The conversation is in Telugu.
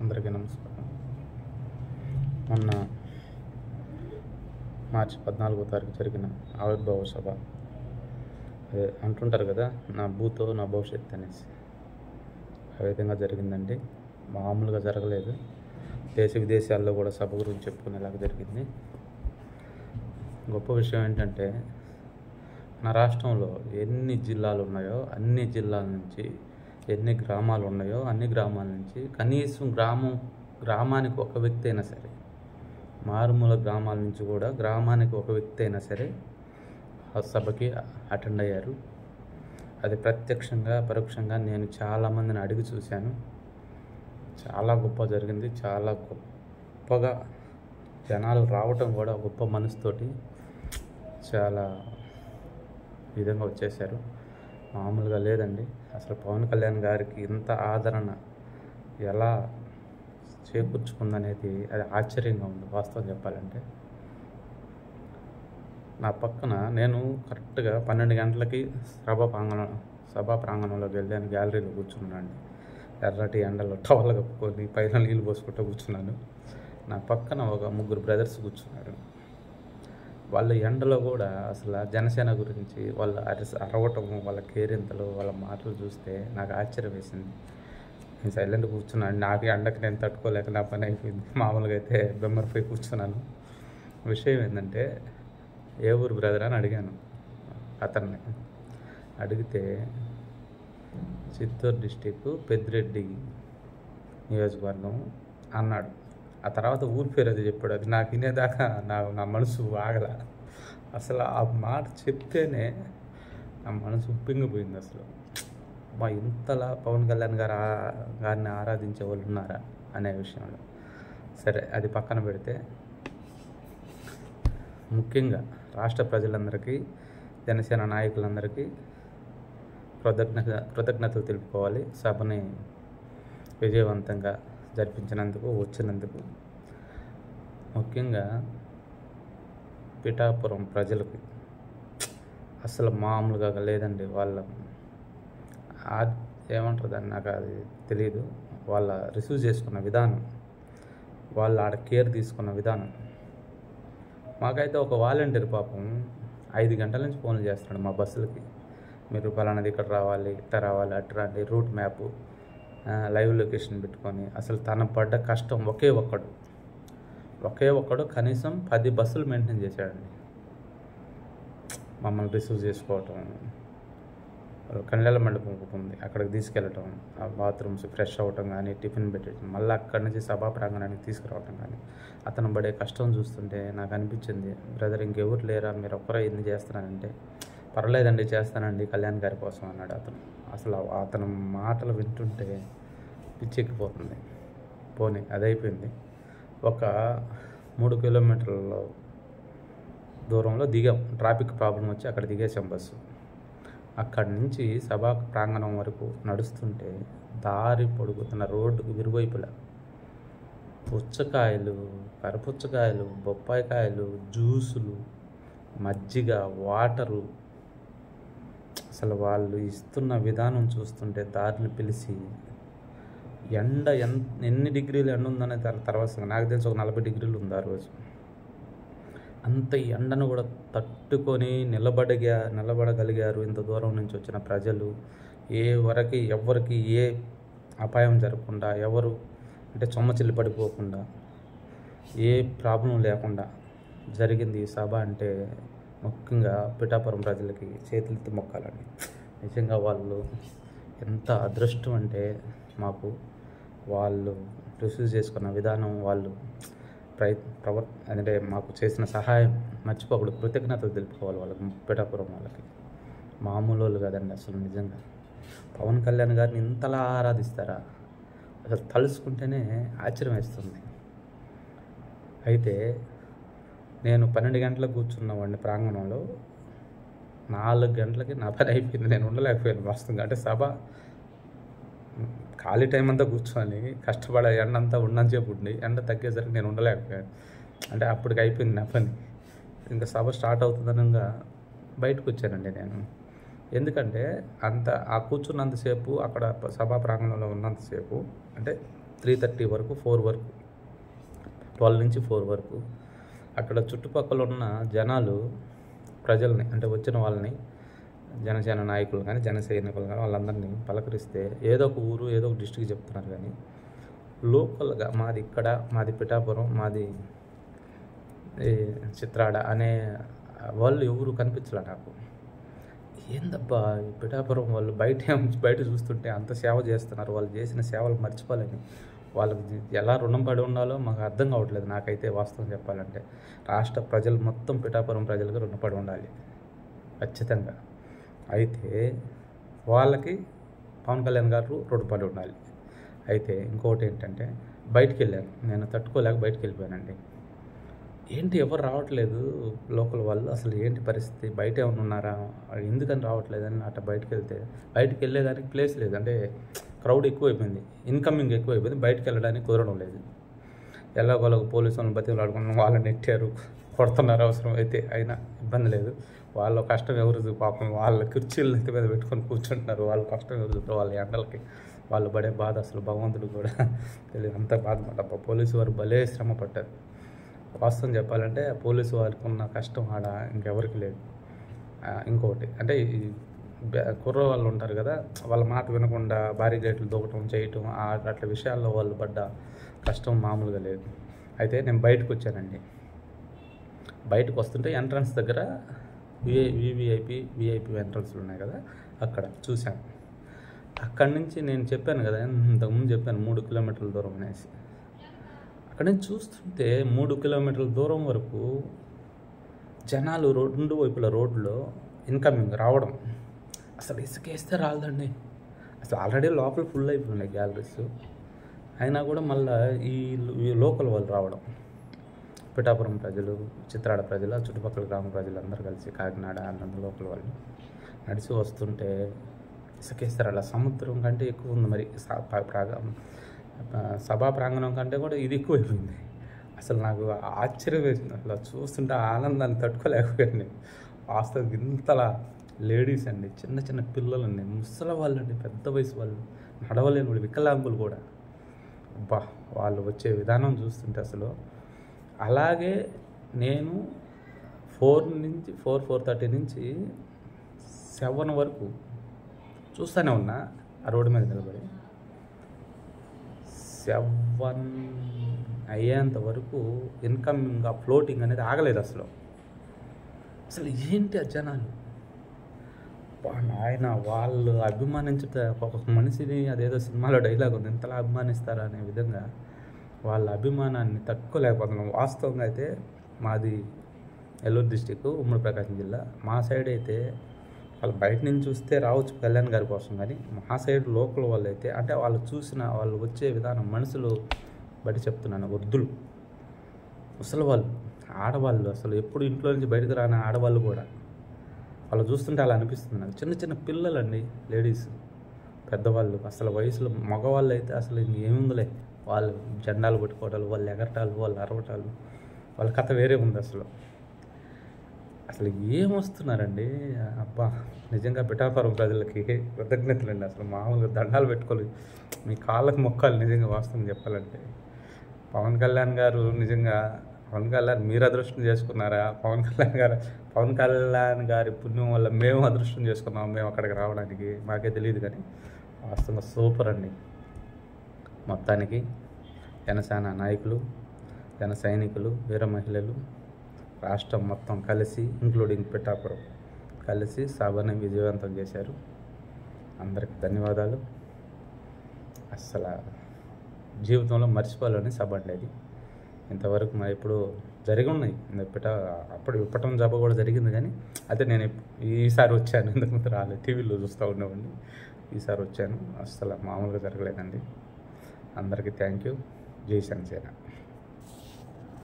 అందరికీ నమస్కారం. మొన్న మార్చి 14వ తారీఖు జరిగిన ఆవిర్భావ సభ, అదే అంటుంటారు కదా, నా భూతో నా భవిష్యత్తు అనేసి, ఆ విధంగా జరిగిందండి. మామూలుగా జరగలేదు. దేశ విదేశాల్లో కూడా సభ గురించి చెప్పుకునేలాగా జరిగింది. గొప్ప విషయం ఏంటంటే, మన రాష్ట్రంలో ఎన్ని జిల్లాలు ఉన్నాయో అన్ని జిల్లాల నుంచి, ఎన్ని గ్రామాలు ఉన్నాయో అన్ని గ్రామాల నుంచి కనీసం గ్రామానికి ఒక వ్యక్తి అయినా సరే, మారుమూల గ్రామాల నుంచి కూడా గ్రామానికి ఒక వ్యక్తి అయినా సరే ఆ సభకి అటెండ్ అయ్యారు. అది ప్రత్యక్షంగా పరోక్షంగా నేను చాలామందిని అడిగి చూశాను. చాలా గొప్ప జరిగింది. చాలా గొప్పగా జనాలు రావటం కూడా గొప్ప మనసుతోటి చాలా విధంగా వచ్చేసారు. మామూలుగా లేదండి. అసలు పవన్ కళ్యాణ్ గారికి ఇంత ఆదరణ ఎలా చేకూర్చుకుందనేది అది ఆశ్చర్యంగా ఉంది వాస్తవం చెప్పాలంటే. నా పక్కన నేను కరెక్ట్గా 12 గంటలకి సభా ప్రాంగణంలోకి వెళ్ళాను. గ్యాలరీలో కూర్చున్నాను. ఎర్రటి ఎండలో టవల్ కప్పుకొని పైన నీళ్ళు పోసుకుంటూ కూర్చున్నాను. నా పక్కన ఒక 3 బ్రదర్స్ కూర్చున్నారు. వాళ్ళ ఎండలో కూడా అసలు జనసేన గురించి వాళ్ళు అరవటము, వాళ్ళ కేరింతలు, వాళ్ళ మాటలు చూస్తే నాకు ఆశ్చర్యం వేసింది. నేను సైలెంట్ కూర్చున్నాను. నాకు ఎండకి నేను తట్టుకోలేక నా పని అయిపోయింది. మామూలుగా అయితే బెమ్మరిపోయి కూర్చున్నాను. విషయం ఏంటంటే, ఏ ఊరు బ్రదర్ అని అడిగాను అతన్ని. అడిగితే చిత్తూరు డిస్టిక్ పెద్దిరెడ్డి నియోజకవర్గం అన్నాడు. ఆ తర్వాత ఊరి పేరు అది చెప్పాడు. అది నాకు వినేదాకా నా మనసు ఆగల. అసలు ఆ మాట చెప్తేనే నా మనసు ఉప్పింగిపోయింది. అసలు మా ఇంతలా పవన్ కళ్యాణ్ గారిని ఆరాధించే వాళ్ళు ఉన్నారా అనే విషయంలో. సరే, అది పక్కన పెడితే, ముఖ్యంగా రాష్ట్ర ప్రజలందరికీ, జనసేన నాయకులందరికీ కృతజ్ఞతలు తెలుపుకోవాలి. సభని విజయవంతంగా జరిపించినందుకు, వచ్చినందుకు. ముఖ్యంగా పిఠాపురం ప్రజలకు అసలు మామూలుగా లేదండి. వాళ్ళ ఏమంటారు దాన్ని, నాకు అది తెలియదు. వాళ్ళ రిసీవ్ చేసుకున్న విధానం, వాళ్ళు ఆడ కేర్ తీసుకున్న విధానం. మాకైతే ఒక వాలంటీర్ పాపం 5 గంటల నుంచి ఫోన్లు చేస్తున్నాడు మా బస్సులకి. మీరు పలానాది ఇక్కడ రావాలి, ఇట్లా రావాలి, అటు రండి, రూట్ మ్యాపు, లైవ్ లొకేషన్ పెట్టుకొని. అసలు తన పడ్డ కష్టం ఒకే ఒక్కడు కనీసం 10 బస్సులు మెయింటైన్ చేశాడండి. మమ్మల్ని రిసీవ్ చేసుకోవటం, కళ్యాణ మండపం ఒకటి ఉంది, అక్కడికి తీసుకెళ్ళటం, ఆ బాత్రూమ్స్ ఫ్రెష్ అవ్వటం కానీ, టిఫిన్ పెట్టడం, మళ్ళీ అక్కడి నుంచి సభా ప్రాంగణానికి తీసుకురావటం కానీ. అతను పడే కష్టం చూస్తుంటే నాకు అనిపించింది, బ్రదర్ ఇంకెవరు లేరా, మీరు ఒక్కరే ఇన్ని చేస్తున్నారంటే, పర్లేదండి చేస్తానండి కళ్యాణ్ గారి కోసం అన్నాడు అతను. అసలు అతను మాటలు వింటుంటే పిచ్చెక్కిపోతుంది. పోనీ అదైపోయింది. ఒక 3 కిలోమీటర్ల దూరంలో దిగాం. ట్రాఫిక్ ప్రాబ్లం వచ్చి అక్కడ దిగేసాం బస్సు. అక్కడి నుంచి సభా ప్రాంగణం వరకు నడుస్తుంటే దారి పొడుగుతున్న రోడ్డుకు ఇరువైపులా పుచ్చకాయలు, కరపుచ్చకాయలు, బొప్పాయికాయలు, జ్యూసులు, మజ్జిగ, వాటరు. అసలు వాళ్ళు ఇస్తున్న విధానం చూస్తుంటే దారిని పిలిచి, ఎండ ఎన్ని డిగ్రీలు ఎండ ఉందనే తర్వాత నాకు తెలిసి ఒక 40 డిగ్రీలు ఉంది ఆ రోజు. అంత ఎండను కూడా తట్టుకొని నిలబడగలిగారు ఇంత దూరం నుంచి వచ్చిన ప్రజలు. ఎవరికి ఏ అపాయం జరగకుండా, ఎవరు అంటే చెల్లి పడిపోకుండా, ఏ ప్రాబ్లం లేకుండా జరిగింది ఈ సభ. అంటే ముఖ్యంగా పిఠాపురం ప్రజలకి చేతులెత్తి మొక్కాలండి. నిజంగా వాళ్ళు ఎంత అదృష్టం అంటే, మాకు వాళ్ళు రిసీవ్ చేసుకున్న విధానం, వాళ్ళు అంటే మాకు చేసిన సహాయం మర్చిపోకూడదు. కృతజ్ఞతలు తెలుపుకోవాలి వాళ్ళకి, పిఠాపురం వాళ్ళకి. మామూలు వాళ్ళు కదండి అసలు. నిజంగా పవన్ కళ్యాణ్ గారిని ఇంతలా ఆరాధిస్తారా, అసలు తలుసుకుంటేనే ఆశ్చర్యం వేస్తుంది. అయితే నేను 12 గంటలకు కూర్చున్నవాడిని ప్రాంగణంలో. 4 గంటలకి నా పని అయిపోయింది. నేను ఉండలేకపోయాను వాస్తవంగా. అంటే సభ ఖాళీ టైం అంతా కూర్చొని కష్టపడే ఎండ అంతా ఉన్నంతసేపు ఉండి ఎండ తగ్గేసరికి నేను ఉండలేకపోయాను. అంటే అప్పటికి అయిపోయింది నా పని. ఇంకా సభ స్టార్ట్ అవుతుందనగా బయటకు వచ్చానండి నేను. ఎందుకంటే ఆ కూర్చున్నంతసేపు, అక్కడ సభా ప్రాంగణంలో ఉన్నంతసేపు, అంటే 3:30 వరకు 4 వరకు 12 నుంచి 4 వరకు అక్కడ చుట్టుపక్కల ఉన్న జనాలు ప్రజల్ని అంటే వచ్చిన వాళ్ళని జనసేన నాయకులు కానీ జన సైనికులు కానీ వాళ్ళందరినీ పలకరిస్తే ఏదో ఒక ఊరు ఏదో ఒక డిస్ట్రిక్ట్ చెప్తున్నారు, కానీ లోకల్గా మాది పిఠాపురం, మాది చిత్రాడ అనే వాళ్ళు ఎవరు కనిపించలే నాకు. ఏందబ్బా ఈ పిఠాపురం వాళ్ళు బయట చూస్తుంటే అంత సేవ చేస్తున్నారు, వాళ్ళు చేసిన సేవలు మర్చిపోలేని వాళ్ళకి ఎలా రుణం పడి ఉండాలో మాకు అర్థం కావట్లేదు. నాకైతే వాస్తవం చెప్పాలంటే రాష్ట్ర ప్రజలు మొత్తం పిఠాపురం ప్రజలకు రుణపడి ఉండాలి ఖచ్చితంగా. అయితే వాళ్ళకి పవన్ కళ్యాణ్ గారు రుణపడి ఉండాలి. అయితే ఇంకొకటి ఏంటంటే బయటికి వెళ్ళాను, నేను తట్టుకోలేక బయటికి వెళ్ళిపోయానండి. ఏంటి ఎవరు రావట్లేదు లోకల్ వాళ్ళు, అసలు ఏంటి పరిస్థితి, బయట ఏమైనా ఉన్నారా, ఎందుకని రావట్లేదని అట్లా బయటికి వెళ్ళేదానికి ప్లేస్ లేదు. అంటే క్రౌడ్ ఎక్కువైపోయింది, ఇన్కమింగ్ ఎక్కువైపోయింది, బయటికి వెళ్ళడానికి కుదరడం లేదు. ఎలాగోలాగ పోలీసు వాళ్ళని బతిలాడుకున్న వాళ్ళని నెట్టారు, కొడుతున్నారు అవసరం అయితే, అయినా ఇబ్బంది లేదు. వాళ్ళ కష్టం ఎవరు పాపం, వాళ్ళ కుర్చీలు నెత్తి మీద పెట్టుకొని కూర్చుంటున్నారు, వాళ్ళ కష్టం ఎవరు చూస్తారు, వాళ్ళ ఎండలకి వాళ్ళు పడే బాధ అసలు భగవంతుడు కూడా తెలియదు, అంత బాధపడ్డ పోలీసు వారు భలే శ్రమ పడ్డారు. వాస్తవం చెప్పాలంటే పోలీసు వారికి ఉన్న కష్టం ఆడ ఇంకెవరికి లేదు. ఇంకొకటి అంటే ఈ కుర్ర వాళ్ళు ఉంటారు కదా, వాళ్ళ మాట వినకుండా భారీ గేట్లు దూకటం చేయటం అట్లా విషయాల్లో వాళ్ళు పడ్డ కష్టం మామూలుగా లేదు. అయితే నేను బయటకు వచ్చానండి. బయటకు వస్తుంటే ఎంట్రన్స్ దగ్గర వివిఐపి ఎంట్రన్స్లు ఉన్నాయి కదా, అక్కడ చూశాను. అక్కడి నుంచి నేను చెప్పాను కదా, ఇంతకుముందు చెప్పాను 3 కిలోమీటర్ల దూరం అనేసి. అక్కడ నుంచి చూస్తుంటే 3 కిలోమీటర్ల దూరం వరకు జనాలు 2 వైపుల రోడ్లో ఇన్కమింగ్ రావడం, అసలు ఇసుకేస్తే రాలదండి. అసలు ఆల్రెడీ లోపల ఫుల్ అయిపోయినాయి గ్యాలరీస్, అయినా కూడా మళ్ళీ ఈ లోకల్ వాళ్ళు రావడం, పిఠాపురం ప్రజలు, చిత్రాడ ప్రజలు, చుట్టుపక్కల గ్రామ ప్రజలు అందరూ కలిసి కాకినాడ అన్నంత లోకల్ వాళ్ళు నడిచి వస్తుంటే ఇసుకేస్తారు. అలా సముద్రం కంటే ఎక్కువ ఉంది, మరి సభా ప్రాంగణం కంటే కూడా ఇది ఎక్కువైపోయింది. అసలు నాకు ఆశ్చర్యం వేసింది, అసలు చూస్తుంటే ఆనందాన్ని తట్టుకోలేకపోయాను నేను. వాస్తవం ఇంతలా లేడీస్ అండి, చిన్న చిన్న పిల్లలు అండి, ముసలి వాళ్ళు అండి, పెద్ద వయసు వాళ్ళు, నడవలేని వాళ్ళు, వికలాంగులు కూడా. అబ్బా వాళ్ళు వచ్చే విధానం చూస్తుంటే అసలు. అలాగే నేను 4:30 నుంచి 7 వరకు చూస్తూనే ఉన్నా ఆ రోడ్డు మీద నిలబడి. 7 అయ్యేంత వరకు ఇన్కమింగ్ ఫ్లోటింగ్ అనేది ఆగలేదు అసలు. ఏంటి ఆ జనాలు, ఆయన వాళ్ళు అభిమానించుట, ఒక్కొక్క మనిషిని అదేదో సినిమాలో డైలాగ్ ఉంది, ఇంతలా అభిమానిస్తారా అనే విధంగా వాళ్ళ అభిమానాన్ని తట్టుకోలేకపోతున్నాం. వాస్తవంగా అయితే మాది ఏలూరు డిస్టిక్, ఉమ్మడి ప్రకాశం జిల్లా. మా సైడ్ అయితే వాళ్ళు బయట నుంచి చూస్తే రావచ్చు కళ్యాణ్ గారి కోసం, కానీ మా సైడ్ లోకల్ వాళ్ళు అయితే, అంటే వాళ్ళు వచ్చే విధానం, మనుషులు బట్టి చెప్తున్నాను, వృద్ధులు, ముసలి వాళ్ళు, ఆడవాళ్ళు, అసలు ఎప్పుడు ఇంట్లో నుంచి బయటకు రాని ఆడవాళ్ళు కూడా, వాళ్ళు చూస్తుంటే అలా అనిపిస్తుంది నాకు. చిన్న చిన్న పిల్లలండి, లేడీస్, పెద్దవాళ్ళు, అసలు వయసులో మగవాళ్ళు అయితే అసలు ఇంకేముందిలే, వాళ్ళు జెండాలు పట్టుకోవటాలు, వాళ్ళు ఎగరటాలు, వాళ్ళు అరవటాలు, వాళ్ళ కథ వేరే ఉంది అసలు ఏమొస్తున్నారండి. అబ్బా నిజంగా పిఠాపురం ప్రజలకి కృతజ్ఞతలండి. అసలు మామూలుగా దండాలు పెట్టుకోవాలి, మీ కాళ్ళకు మొక్కాలి నిజంగా వాస్తవం చెప్పాలంటే. పవన్ కళ్యాణ్ గారు నిజంగా, పవన్ కళ్యాణ్ మీరు అదృష్టం చేసుకున్నారా, పవన్ కళ్యాణ్ గారి పుణ్యం వల్ల మేము అదృష్టం చేసుకున్నాం మేము అక్కడికి రావడానికి, మాకే తెలియదు. కానీ వాస్తవంగా సూపర్ అండి. మొత్తానికి జనసేన నాయకులు, జన సైనికులు, వీర మహిళలు, రాష్ట్రం మొత్తం కలిసి, ఇంక్లూడింగ్ పిఠాపురం కలిసి సభని విజయవంతం చేశారు. అందరికీ ధన్యవాదాలు. అస్సలు జీవితంలో మర్చిపోలేని సభ అండి అది. ఇంతవరకు మరి ఇప్పుడు జరిగి ఉన్నాయి, అప్పుడు ఇప్పటం సభ కూడా జరిగింది, కానీ అయితే నేను ఈసారి వచ్చాను, ఇంతకుముందు రాలేదు, టీవీలో చూస్తూ ఉండేవాడిని. ఈసారి వచ్చాను, అస్సలు మామూలుగా జరగలేదండి. అందరికీ థ్యాంక్ యూ. జై జనసేన.